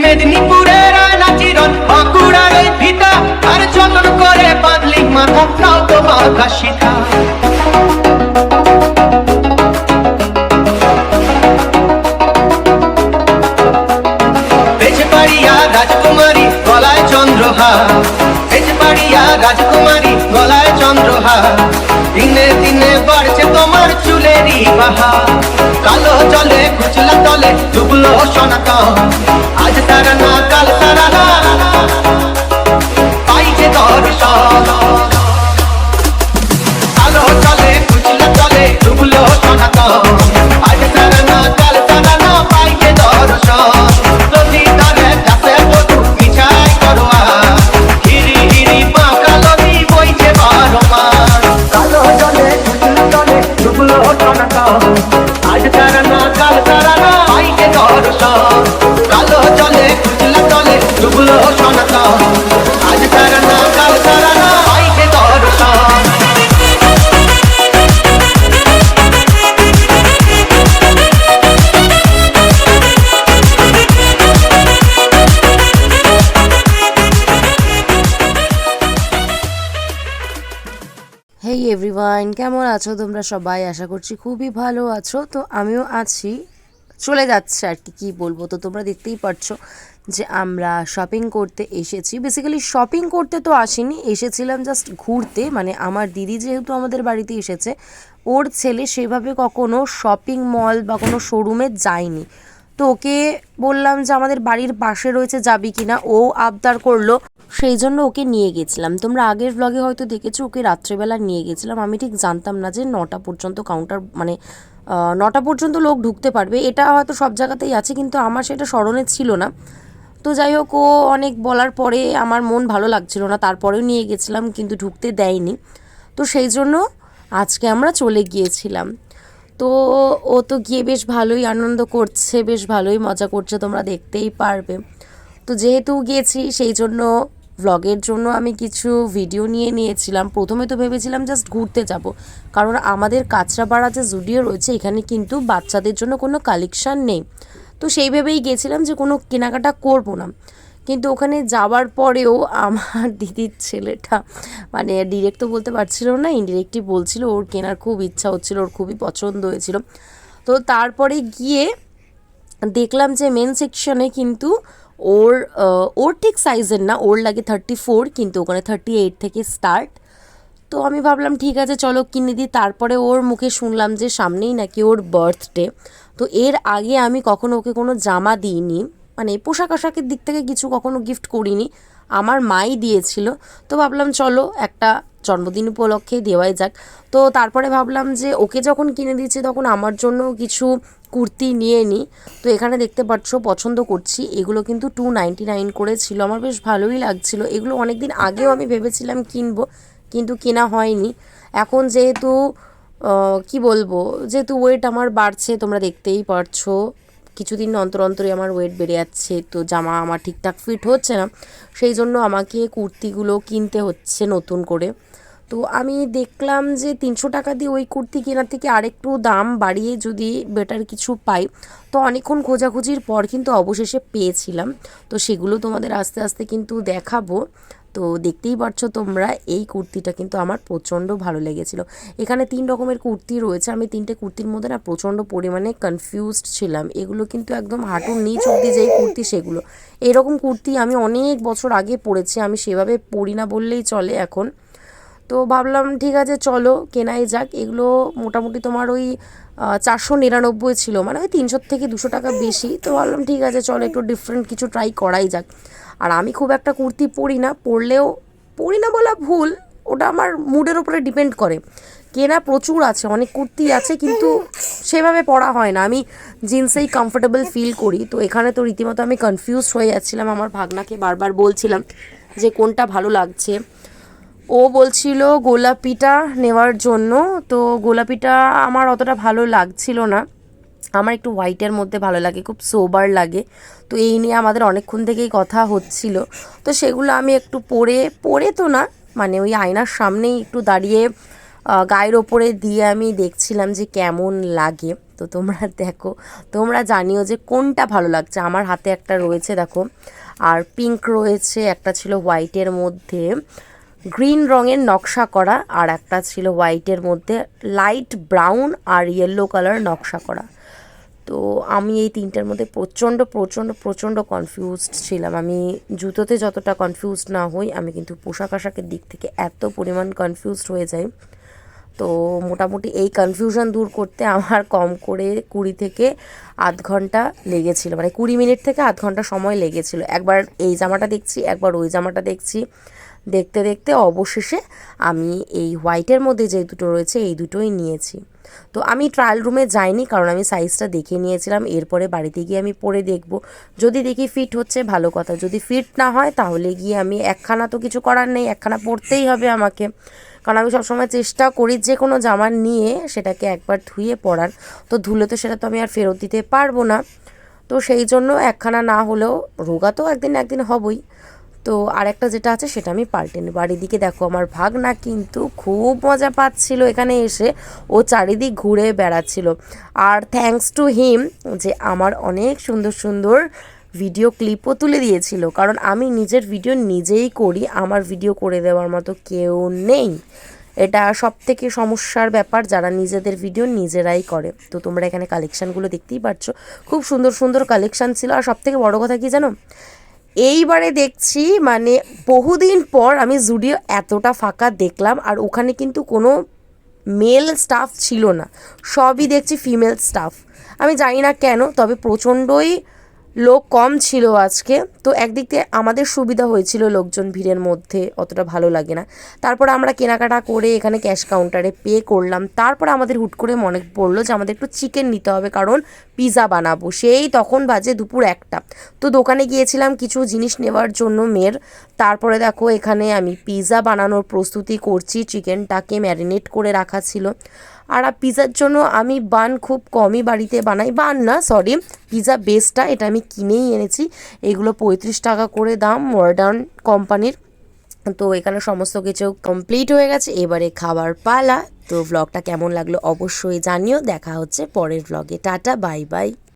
মেদিনীপুরের নাচিরন বাঁকুড়ার ভিটা আর যতন করে বাঁধলি মাথা তাও তো মাথা শিখা বেজবাড়িয়া রাজকুমারী গলায় চন্দ্রহার বেজবাড়িয়া রাজকুমারী গলায় চন্দ্রহার দিনে দিনে বাড়ছে তোমার চুলেরই বাহার কালো জলে কুচলা তলে ডুবলো সনাতন আজ তারা না কাল তারা না পাইছে দর্শন কালো জলে কুচলা তলে ডুবলো সনাতন আজ তারা না কাল তারা না পাইছে দর্শন নদী তারে কাছে বধু মিছাই করোয়া হিরি হিরি বাঁকা নদী বইছে বারো মাস কালো জলে কুচলা তলে ডুবলো সনাতন আজ তারা না কাল তারা না পাইছে দর্শন কালো জলে কুচলা তলে ডুবলো সনাতন আজ তারা না কাল তারা না পাইছে দর্শন হেই এভরিওয়ান, কেমন আছো তোমরা সবাই? আশা করছি খুবই ভালো আছো। তো আমিও আছি, চলে যাচ্ছে আর কি বলবো। তো তোমরা দেখতেই পারছো যে আমরা শপিং করতে এসেছি। বেসিক্যালি শপিং করতে তো আসিনি, এসেছিলাম জাস্ট ঘুরতে। মানে আমার দিদি যেহেতু আমাদের বাড়িতে এসেছে, ওর ছেলে সেভাবে কখনো শপিং মল বা কোনো শোরুমে যায়নি। তো ওকে বললাম যে আমাদের বাড়ির পাশে রয়েছে, যাবি কিনা। ও আবদার করলো, সেই জন্য ওকে নিয়ে গেছিলাম। তোমরা আগের ব্লগে হয়তো দেখেছো, ওকে রাত্রেবেলা নিয়ে গেছিলাম। আমি ঠিক জানতাম না যে 9টা পর্যন্ত কাউন্টার, মানে 9টা পর্যন্ত লোক ঢুকতে পারবে। এটা হয়তো সব জায়গাতেই আছে, কিন্তু আমার সেটা স্মরণে ছিল না। তো যাই হোক, ও অনেক বলার পরে আমার মন ভালো লাগছিল না, তারপরেও নিয়ে গেছিলাম, কিন্তু ঢুকতে দেয়নি। তো সেই জন্য আজকে আমরা চলে গিয়েছিলাম। তো ও তো গিয়ে বেশ ভালোই আনন্দ করছে, বেশ ভালোই মজা করছে, তোমরা দেখতেই পারবে। তো যেহেতু গিয়েছি সেই জন্য ভ্লগের জন্য আমি কিছু ভিডিও নিয়ে নিয়েছিলাম। প্রথমে তো ভেবেছিলাম জাস্ট ঘুরতে যাব, কারণ আমাদের কাঁচরাপাড়া যে জুডিও রয়েছে এখানে কিন্তু বাচ্চাদের জন্য কোনো কালেকশান নেই। তো সেই ভেবেই গেছিলাম যে কোনো কেনাকাটা করব না। কিন্তু ওখানে যাওয়ার পরেও আমার দিদির ছেলেটা, মানে ডিরেক্ট তো বলতে পারছিল না, ইনডিরেক্টলি বলছিল ওর কেনার খুব ইচ্ছা হচ্ছিল, ওর খুবই পছন্দ হয়েছিল। তো তারপরে গিয়ে দেখলাম যে মেন সেকশনে কিন্তু ওর ঠিক সাইজের না, ওর লাগে 34, কিন্তু ওখানে 38 থেকে স্টার্ট। তো আমি ভাবলাম ঠিক আছে চলো কিনে দিই। তারপরে ওর মুখে শুনলাম যে সামনেই নাকি ওর বার্থডে। তো এর আগে আমি কখনো ওকে কোনো জামা দিইনি, মানে পোশাক আশাকের দিক থেকে কিছু কখনো গিফট করিনি, আমার মাই দিয়েছিল। তো ভাবলাম চলো একটা জন্মদিন উপলক্ষে দেওয়াই যাক। তো তারপরে ভাবলাম যে ওকে যখন কিনে দিচ্ছি তখন আমার জন্য কিছু কুর্তি নিয়ে নিই। তো এখানে দেখতে পাচ্ছ পছন্দ করছি, এগুলো কিন্তু 299 করে ছিল, আমার বেশ ভালোই লাগছিল। এগুলো অনেক দিন আগেও আমি ভেবেছিলাম কিনবো, কিন্তু কেনা হয়নি। এখন যেহেতু কি বলবো, যেহেতু ওয়েট আমার বাড়ছে, তোমরা দেখতেই পারছো কিছুদিন অন্তর অন্তরে আমার ওয়েট বেড়ে যাচ্ছে, তো জামা আমার ঠিকঠাক ফিট হচ্ছে না, সেই জন্য আমাকে কুর্তিগুলো কিনতে হচ্ছে নতুন করে। তো আমি দেখলাম যে 300 টাকা দিয়ে ওই কুর্তি কেনার থেকে আরেকটু দাম বাড়িয়ে যদি বেটার কিছু পাই। তো অনেকক্ষণ খোঁজাখুঁজির পর কিন্তু অবশেষে পেয়েছিলাম। তো সেগুলো তোমাদের আস্তে আস্তে কিন্তু দেখাবো। তো দেখতেই পারছো তোমরা, এই কুর্তিটা কিন্তু আমার প্রচণ্ড ভালো লেগেছিল। এখানে 3 রকমের কুর্তি রয়েছে, আমি 3টে কুর্তির মধ্যে না প্রচণ্ড পরিমাণে কনফিউজড ছিলাম। এগুলো কিন্তু একদম হাঁটুর নিচ অবধি যেই কুর্তি সেগুলো, এরকম কুর্তি আমি অনেক বছর আগে পরেছি, আমি সেভাবে পরি না বললেই চলে এখন। তো ভাবলাম ঠিক আছে চলো কেনাই যাক। এগুলো মোটামুটি তোমার ওই 499 ছিল, মানে ওই 300 থেকে 200 টাকা বেশি। তো ভাবলাম ঠিক আছে চলো একটু ডিফারেন্ট কিছু ট্রাই করাই যাক। আর আমি খুব একটা কুর্তি পরি না, পরলেও পরি না বলা ভুল, ওটা আমার মুডের উপরে ডিপেন্ড করে। কেনা প্রচুর আছে, অনেক কুর্তি আছে, কিন্তু সেভাবে পরা হয় না, আমি জিন্সেই কমফোর্টেবল ফিল করি। তো এখানে তো রীতিমতো আমি কনফিউজ হয়ে যাচ্ছিলাম, আমার ভাগনাকে বারবার বলছিলাম যে কোনটা ভালো লাগছে। ও বলছিল গোলাপিটা নেওয়ার জন্য, তো গোলাপিটা আমার অতটা ভালো লাগছিল না, আমার একটু হোয়াইটের মধ্যে ভালো লাগে, খুব সোবার লাগে। তো এই নিয়ে আমাদের অনেকক্ষণ থেকেই কথা হচ্ছিল। তো সেগুলো আমি একটু পরে তো না, মানে ওই আয়নার সামনেই একটু দাঁড়িয়ে গায়ের ওপরে দিয়ে আমি দেখছিলাম যে কেমন লাগে। তো তোমরা দেখো, তোমরা জানিও যে কোনটা ভালো লাগছে। আমার হাতে একটা রয়েছে দেখো, আর পিঙ্ক রয়েছে, একটা ছিল হোয়াইটের মধ্যে গ্রিন রঙের নকশা করা, আর একটা ছিল হোয়াইটের মধ্যে লাইট ব্রাউন আর ইয়েলো কালার নকশা করা। তো আমি এই তিনটার মধ্যে প্রচণ্ড প্রচণ্ড প্রচণ্ড কনফিউজড ছিলাম। আমি জুতোতে যতটা কনফিউজড না হই, আমি কিন্তু পোশাক আশাকের দিক থেকে এত পরিমাণ কনফিউজড হয়ে যাই। তো মোটামুটি এই কনফিউশন দূর করতে আমার কম করে 20 থেকে আধ ঘন্টা লেগেছিল, মানে 20 মিনিট থেকে আধ ঘন্টা সময় লেগেছিল। একবার এই জামাটা দেখছি, একবার ওই জামাটা দেখছি, দেখতে দেখতে অবশেষে আমি এই হোয়াইটের মধ্যে যে দুটো রয়েছে এই দুটোই নিয়েছি। তো আমি ট্রায়াল রুমে যাইনি, কারণ আমি সাইজটা দেখে নিয়েছিলাম। এরপরে বাড়িতে গিয়ে আমি পরে দেখব, যদি দেখি ফিট হচ্ছে ভালো কথা, যদি ফিট না হয় তাহলে গিয়ে আমি একখানা, তো কিছু করার নেই, একখানা পরতেই হবে আমাকে। কারণ আমি সবসময় চেষ্টা করি যে কোনো জামা নিয়ে সেটাকে একবার ধুয়ে পরার, তো ধুলে তো সেটা তো আমি আর ফেরত দিতে পারবো না। তো সেই জন্য একখানা না হলেও রোগা তো একদিন একদিন হবই। তো আরেকটা যেটা আছে সেটা আমি পাল্টে নেব। আর এদিকে দেখো আমার ভাগনা কিন্তু খুব মজা পাচ্ছিল এখানে এসে, ও চারিদিক ঘুরে বেড়াচ্ছিল। আর থ্যাঙ্কস টু হিম যে আমার অনেক সুন্দর সুন্দর ভিডিও ক্লিপও তুলে দিয়েছিল, কারণ আমি নিজের ভিডিও নিজেই করি, আমার ভিডিও করে দেওয়ার মতো কেউ নেই। এটা সব থেকে সমস্যার ব্যাপার, যারা নিজেদের ভিডিও নিজেরাই করে। তো তোমরা এখানে কালেকশানগুলো দেখতেই পাচ্ছ, খুব সুন্দর সুন্দর কালেকশান ছিল। আর সব থেকে বড়ো কথা কি জানো, এইবারে দেখছি মানে বহুদিন পর আমি জুডিও এতটা ফাঁকা দেখলাম, আর ওখানে কিন্তু কোনো মেল স্টাফ ছিল না, সবই দেখছি ফিমেল স্টাফ। আমি জানি না কেন, তবে প্রচণ্ডই লোক কম ছিল আজকে। তো একদিক থেকে আমাদের সুবিধা হয়েছিল, লোকজন ভিড়ের মধ্যে অতটা ভালো লাগে না। তারপরে আমরা কেনাকাটা করে এখানে ক্যাশ কাউন্টারে পে করলাম। তারপরে আমাদের হুট করে মনে পড়লো যে আমাদের একটু চিকেন নিতে হবে, কারণ পিৎজা বানাবো। সেই তখন বাজে দুপুর 1টা। তো দোকানে গিয়েছিলাম কিছু জিনিস নেওয়ার জন্য মেয়ের। তারপরে দেখো এখানে আমি পিৎজা বানানোর প্রস্তুতি করছি, চিকেনটাকে ম্যারিনেট করে রাখা ছিল। আর পিৎজার জন্য আমি বান খুব কমই বাড়িতে বানাই, বান না সরি, পিৎজা বেসটা এটা আমি কিনেই এনেছি। এগুলো 35 টাকা করে দাম, মডার্ন কোম্পানির। তো এখানে সমস্ত কিছু কমপ্লিট হয়ে গেছে, এবারে খাবার পালা। তো ব্লগটা কেমন লাগলো অবশ্যই জানিও, দেখা হচ্ছে পরের ব্লগে। Tata, bye bye.